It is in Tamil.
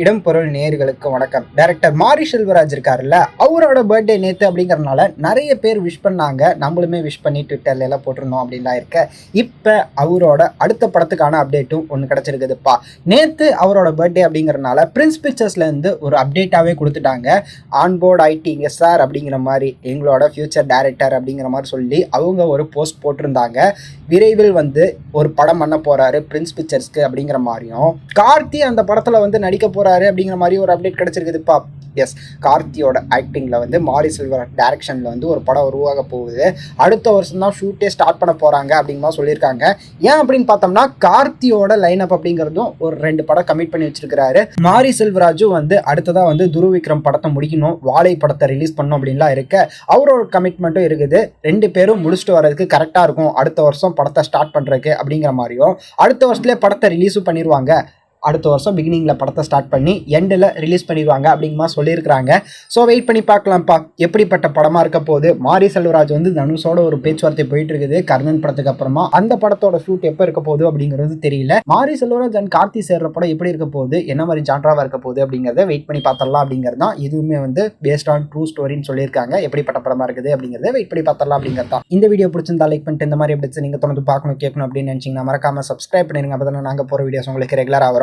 இடம் பொருள் நேயர்களுக்கு வணக்கம். டைரக்டர் மாரி செல்வராஜ் இருக்காருல்ல, அவரோட பர்த்டே நேத்து அப்படிங்கறதுனால நிறைய பேர் விஷ் பண்ணாங்க. நம்மளுமே விஷ் பண்ணி ட்விட்டர்ல எல்லாம் போட்டிருந்தோம் அப்படின்லாம் இருக்க. இப்ப அவரோட அடுத்த படத்துக்கான அப்டேட்டும் ஒன்று கிடைச்சிருக்குதுப்பா. நேத்து அவரோட பர்த்டே அப்படிங்கறதுனால பிரின்ஸ் பிக்சர்ஸ்ல இருந்து ஒரு அப்டேட்டாவே கொடுத்துட்டாங்க. ஆன்போர்ட் ஆயிட்டீங்க சார் அப்படிங்கிற மாதிரி, எங்களோட ஃபியூச்சர் டைரக்டர் அப்படிங்கிற மாதிரி சொல்லி அவங்க ஒரு போஸ்ட் போட்டிருந்தாங்க. விரைவில் ஒரு படம் பண்ண போறாரு பிரின்ஸ் பிக்சர்ஸ்க்கு அப்படிங்கிற மாதிரியும், கார்த்தி அந்த படத்துல நடிக்க போறாரு அப்படிங்கிற மாதிரி ஒரு அப்டேட் கிடைச்சிருக்குதுப்பா. எஸ், கார்த்தியோட ஆக்டிங்ல மாரி செல்வராஜ் டைரக்ஷன்ல ஒரு படம் உருவாக போகுது. அடுத்த வருஷம் தான் ஷூட்டே ஸ்டார்ட் பண்ண போறாங்க அப்படிங்கிற மாதிரி சொல்லியிருக்காங்க. ஏன் அப்படின்னு பார்த்தோம்னா, கார்த்தியோட லைனப் அப்படிங்கிறதும் ஒரு 2 படம் கமிட் பண்ணி வச்சிருக்காரு. மாரி செல்வராஜும் அடுத்ததா துருவிக்ரம் படத்தை முடிக்கணும், வாழை படத்தை ரிலீஸ் பண்ணணும் அப்படின்லாம் இருக்க. அவரோட கமிட்மெண்ட்டும் இருக்குது. 2 பேரும் முடிச்சுட்டு வர்றதுக்கு கரெக்டா இருக்கும் அடுத்த வருஷம் படத்தை ஸ்டார்ட் பண்றதுக்கு அப்படிங்கிற மாதிரியும். அடுத்த வருஷத்துலேயே படத்தை ரிலீஸும் பண்ணிடுவாங்க. அடுத்த வருஷம் பிகினிங்கில் படத்தை ஸ்டார்ட் பண்ணி எண்டில் ரிலீஸ் பண்ணிடுவாங்க அப்படிங்கிற மாதிரி சொல்லியிருக்கிறாங்க. ஸோ வெயிட் பண்ணி பார்க்கலாம்ப்பா, எப்படிப்பட்ட படமாக இருக்க போகுது. மாரி செல்வராஜ் தனுஷோட ஒரு பேச்சுவார்த்தை போயிட்டு இருக்குது கர்ணன் படத்துக்கு அப்புறமா. அந்த படத்தோட ஷூட் எப்போ இருக்க போகுது அப்படிங்கிறது தெரியல. மாரி செல்வராஜ் அண்ட் கார்த்தி சேர்ற படம் எப்படி இருக்க போகுது, என்ன மாதிரி ஜான்ராவாக இருக்க போகுது அப்படிங்கிறத வெயிட் பண்ணி பார்த்தரலாம் அப்படிங்கிறது தான். இதுவுமே பேஸ்ட் ஆன் ட்ரூ ஸ்டோரின்னு சொல்லியிருக்காங்க. எப்படிப்பட்ட படமாக இருக்குது அப்படிங்கிறத வெயிட் பண்ணி பார்த்தரலாம் அப்படிங்கிறது தான். இந்த வீடியோ பிடிச்சிருந்தா லைக் பண்ணிட்டு இந்த மாதிரி எப்படி நீங்கள் தொடர்ந்து பார்க்கணும் கேட்கணும் அப்படின்னு நினச்சிங்கன்னா மறக்காம சப்ஸ்கிரைப் பண்ணிருங்க. அப்போ தானே நாங்கள் போகிற வீடியோஸ் உங்களுக்கு ரெகுலராக வரும்.